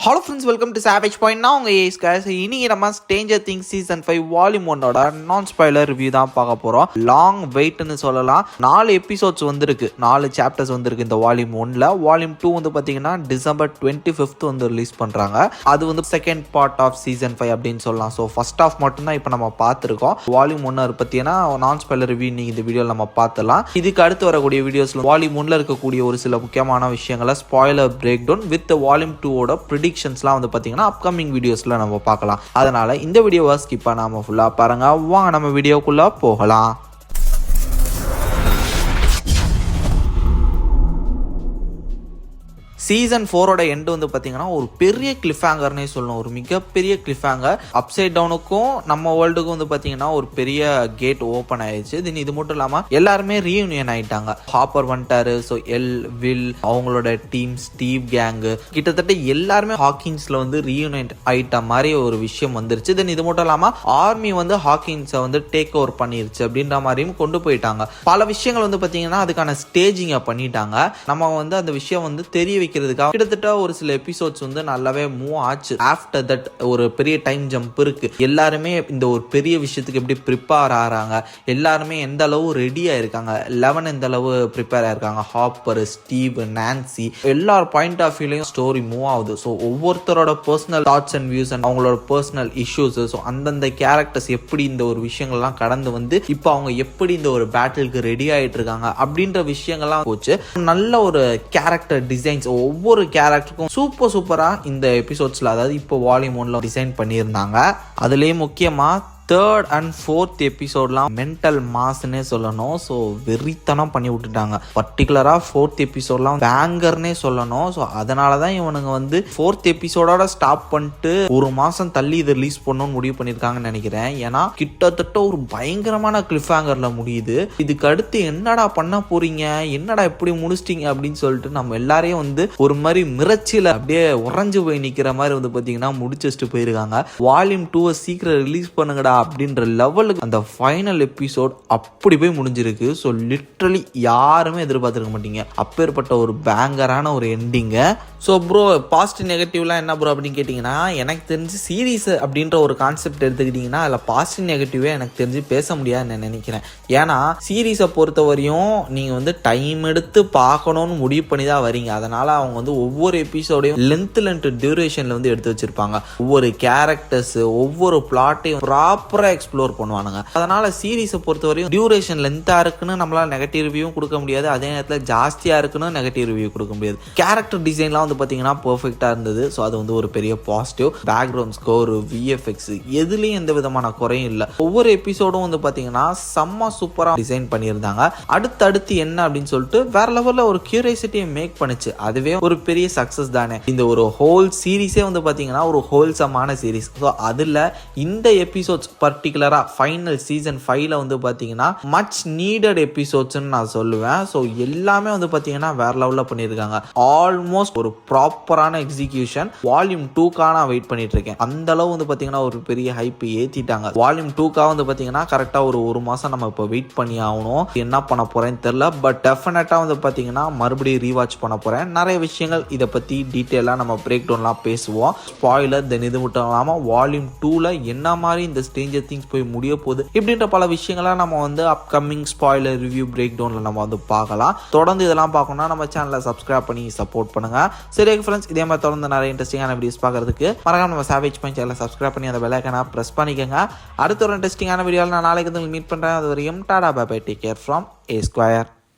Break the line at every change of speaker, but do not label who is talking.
Hello friends, welcome to savage point. நான் உங்கள் ace guys. இன்னைக்கு நம்ம ஸ்ட்ரேஞ்சர் திங்ஸ் சீசன் 5 வால்யூம் 1 நான் ஸ்பாய்லர் ரிவ்யூ தான் பார்க்க போகிறோம். லாங் வெயிட்னு சொல்லலாம். 4 எபிசோட்ஸ் வந்திருக்கு, 4 சாப்டர்ஸ் வந்திருக்கு இந்த வால்யூம் 1ல். வால்யூம் 2 வந்து பார்த்தீங்கன்னா டிசம்பர் 25th வந்து ரிலீஸ் பண்ணுறாங்க. அது வந்து செகண்ட் பார்ட் ஆஃப் சீசன் 5 அப்படின்னு சொல்லலாம். ஸோ ஃபர்ஸ்ட் ஆஃப் மட்டும்தான் இப்போ நம்ம பார்த்துருக்கோம். வால்யூம் 1 பற்றினா நான் ஸ்பாய்லர் ரிவ்யூ நீங்கள் இந்த வீடியோவில் நம்ம பார்த்துலாம். இதுக்கு அடுத்து வரக்கூடிய வீடியோஸில் வால்யூம் 1ல் இருக்கக்கூடிய ஒரு சில முக்கியமான விஷயங்களை spoiler break down with volume 2ஓட ப்ரிடிக்ஷன்ஸ்லாம் வந்து பார்த்தீங்கன்னா அப்கமிங் வீடியோஸில் நம்ம பார்க்கலாம். அதனால் இந்த வீடியோவை ஸ்கிப் பண்ணாமல் ஃபுல்லாக பாருங்கள். வாங்க நம்ம வீடியோக்குள்ளே போகலாம். சீசன் 4ஓட எண்டு வந்து பார்த்தீங்கன்னா ஒரு பெரிய கிளிஃபேங்கர்னே சொல்லணும். ஒரு மிகப்பெரிய கிளிஃபேங்கர். அப்சைட் டவுனுக்கும் நம்ம வேர்ல்டுக்கும் வந்து பார்த்தீங்கன்னா ஒரு பெரிய கேட் ஓப்பன் ஆயிடுச்சு. தென் இது மட்டும் இல்லாமல் எல்லாருமே ரீயூனியன் ஆயிட்டாங்க. ஹாப்பர் வந்துட்டாரு. ஸோ வில் அவங்களோட டீம், ஸ்டீவ் கேங்கு, கிட்டத்தட்ட எல்லாருமே ஹாக்கின்ஸில் வந்து ரீயூனியன் ஆயிட்ட மாதிரி ஒரு விஷயம் வந்துருச்சு. தென் இது மட்டும் இல்லாமல் ஆர்மி வந்து ஹாக்கின்ஸை வந்து டேக் ஓவர் பண்ணிருச்சு அப்படின்ற மாதிரியும் கொண்டு போயிட்டாங்க. பல விஷயங்கள் வந்து பார்த்தீங்கன்னா அதுக்கான ஸ்டேஜிங்கை பண்ணிட்டாங்க. நம்ம வந்து அந்த விஷயம் வந்து தெரிய வைக்க கிட்டத்தட்ட ஒரு சில எபிசோட்ஸ் வந்து நல்லாவே மூவ் ஆச்சு. ஆஃப்டர் தட் ஒரு பெரிய டைம் ஜம்ப் இருக்கு. எல்லாருமே இந்த ஒரு பெரிய விஷயத்துக்கு எப்படி ப்ரிப்பேர் ஆகிறாங்க, எல்லாருமே எந்த அளவு ரெடி ஆயிருக்காங்க, 11 எந்த அளவு ப்ரிப்பேர் ஆயிருக்காங்க, ஹாப்பர், ஸ்டீவ், நான்சி, எல்லார் பாயிண்ட் ஆஃப் வியூலையும் ஸ்டோரி மூவ் ஆகுது. ஸோ ஒவ்வொருத்தரோட personal thoughts and views and அவங்களோட பர்சனல் இஷ்யூஸ், ஸோ அந்தந்த கேரக்டர்ஸ் எப்படி இந்த ஒரு விஷயங்கள்லாம் கடந்து வந்து இப்போ அவங்க எப்படி இந்த ஒரு பேட்டிலுக்கு ரெடி ஆகிட்டு இருக்காங்க அப்படின்ற விஷயங்கள்லாம் போச்சு. நல்ல ஒரு கேரக்டர் டிசைன்ஸ் ஒவ்வொரு கேரக்டருக்கும் சூப்பரா இந்த எபிசோட்ஸ்ல, அதாவது இப்போ வால்யூம் 1ல டிசைன் பண்ணியிருந்தாங்க. அதுலேயும் முக்கியமா தேர்ட் அண்ட் ஃபோர்த் எபிசோட்லாம் மென்டல் மாஸ்னே சொல்லணும். ஸோ வெறித்தனம் பண்ணி விட்டுட்டாங்க. பர்டிகுலராக ஃபோர்த் எபிசோட்லாம் பேங்கர்னே சொல்லணும். ஸோ அதனால தான் இவனுங்க வந்து ஃபோர்த் எபிசோடோட ஸ்டாப் பண்ணிட்டு ஒரு மாதம் தள்ளி இதை ரிலீஸ் பண்ணணும்னு முடிவு பண்ணியிருக்காங்கன்னு நினைக்கிறேன். ஏன்னா கிட்டத்தட்ட ஒரு பயங்கரமான கிளிஃப் ஹேங்கரில் முடியுது. இதுக்கு அடுத்து என்னடா பண்ண போறீங்க, என்னடா இப்படி முடிச்சிட்டீங்க அப்படின்னு சொல்லிட்டு நம்ம எல்லாரையும் வந்து ஒரு மாதிரி மிரட்சியில் அப்படியே உறைஞ்சு போய் நிற்கிற மாதிரி வந்து பார்த்தீங்கன்னா முடிச்சு வச்சுட்டு போயிருக்காங்க. வால்யூம் 2 சீக்கிரம் ரிலீஸ் பண்ணுங்கடா அப்படின்ற லெவலுக்கு அந்த ஃபைனல் எபிசோட் அப்படி போய் முடிஞ்சிருக்கு. ஸோ லிட்ரலி யாருமே எதிர்பார்த்துருக்க மாட்டீங்க. அப்பேற்பட்ட ஒரு பேங்கரான ஒரு எண்டிங்க. ஸோ ப்ரோ, பாசிட்டிவ் நெகட்டிவ்லாம் என்ன ப்ரோ அப்படின்னு கேட்டிங்கன்னா, எனக்கு தெரிஞ்சு சீரீஸ் அப்படின்ற ஒரு கான்செப்ட் எடுத்துக்கிட்டிங்கன்னா அதில் பாசிட்டிவ் நெகட்டிவே எனக்கு தெரிஞ்சு பேச முடியாதுன்னு நான் நினைக்கிறேன். ஏன்னா சீரீஸை பொறுத்த வரையும் நீங்கள் வந்து டைம் எடுத்து பார்க்கணும்னு முடிவு பண்ணி தான் வரீங்க. அதனால் அவங்க வந்து ஒவ்வொரு எபிசோடையும் லென்த் டியூரேஷனில் வந்து எடுத்து வச்சுருப்பாங்க. ஒவ்வொரு கேரக்டர்ஸ், ஒவ்வொரு பிளாட்டையும் ப்ராப்பராக எக்ஸ்ப்ளோர் பண்ணுவானுங்க. அதனால் சீரீஸை பொறுத்த வரையும் டியூரேஷன் லென்த்தாக இருக்குன்னு நம்மளால் நெகட்டிவ் ரிவ்யூவும் கொடுக்க முடியாது, அதே நேரத்தில் ஜாஸ்தியாக இருக்குன்னு நெகட்டிவ் ரிவ்யூ கொடுக்க முடியாது. கேரக்டர் டிசைன்லாம் வந்து பார்த்தீங்கன்னா பர்ஃபெக்டாக இருந்தது. ஸோ அது வந்து ஒரு பெரிய பாசிட்டிவ். பேக்ரவுண்ட் ஸ்கோர், விஎஃப்எக்ஸ் எதுலேயும் எந்த விதமான குறையும் இல்லை. ஒவ்வொரு எபிசோடும் வந்து பார்த்தீங்கன்னா செம்ம சூப்பராக டிசைன் பண்ணியிருந்தாங்க. அடுத்தடுத்து என்ன அப்படின்னு சொல்லிட்டு வேற லெவலில் ஒரு கியூரியாசிட்டியை மேக் பண்ணுச்சு. அதுவே ஒரு பெரிய சக்ஸஸ் தானே. இந்த ஒரு ஹோல் சீரீஸே வந்து பார்த்தீங்கன்னா ஒரு ஹோல்சமான சீரீஸ். ஸோ அதில் இந்த எபிசோட்ஸ் பர்டிகுலராக ஃபைனல் சீசன் 5ல வந்து பார்த்தீங்கன்னா மச் நீடட் எபிசோட்ஸ்ன்னு நான் சொல்லுவேன். ஸோ எல்லாமே வந்து பார்த்தீங்கன்னா வேற லெவலில் பண்ணியிருக்காங்க. ஆல்மோஸ்ட் ஒரு ப்ராப்பரான எக்ஸிகியூஷன். வால்யூம் 2க்காக நான் வெயிட் பண்ணிட்டு இருக்கேன். அந்த அளவு வந்து பார்த்தீங்கன்னா ஒரு பெரிய ஹைப் ஏற்றிட்டாங்க. வால்யூம் 2க்காக வந்து பார்த்தீங்கன்னா கரெக்டாக ஒரு மாதம் நம்ம இப்போ வெயிட் பண்ணி ஆகணும். என்ன பண்ண போறேன்னு தெரியல. பட் டெஃபினட்டாக வந்து பார்த்தீங்கன்னா மறுபடியும் ரீவாட்ச் பண்ண போகிறேன். நிறைய விஷயங்கள் இதை பற்றி டீட்டெயிலாக நம்ம பிரேக் டவுன்லாம் பேசுவோம். ஸ்பாயிலர், தென் இது மட்டும் இல்லாமல் வால்யூம் 2ல என்ன மாதிரி இந்த ஸ்ட்ரேஞ்சர் திங்ஸ் போய் முடிய போகுது இப்படின்ற பல விஷயங்களை நம்ம வந்து அப்கமிங் ஸ்பாயிலர் ரிவ்யூ பிரேக் டவுனில் நம்ம வந்து பார்க்கலாம். தொடர்ந்து இதெல்லாம் பார்க்கணும்னா நம்ம சேனலை சப்ஸ்கிரைப் பண்ணி சப்போர்ட் பண்ணுங்க. சரி ஃப்ரெண்ட்ஸ், இதே மாதிரி தொடர்ந்து நிறைய இன்ட்ரெஸ்டிங்கான வீடியோஸ் பார்க்கறதுக்கு மறக்காம நம்ம சாவேஜ் பாயிண்ட் சேனலை சப்ஸ்கிரைப் பண்ணி அந்த பெல் ஐகானை பிரஸ் பண்ணிக்கோங்க. அடுத்த ஒரு இன்ட்ரெஸ்டிங்கான வீடியோவில் நான் நாளைக்கு மீட் பண்ணுறேன். அது வரையும் tata bye bye, take care from A Square.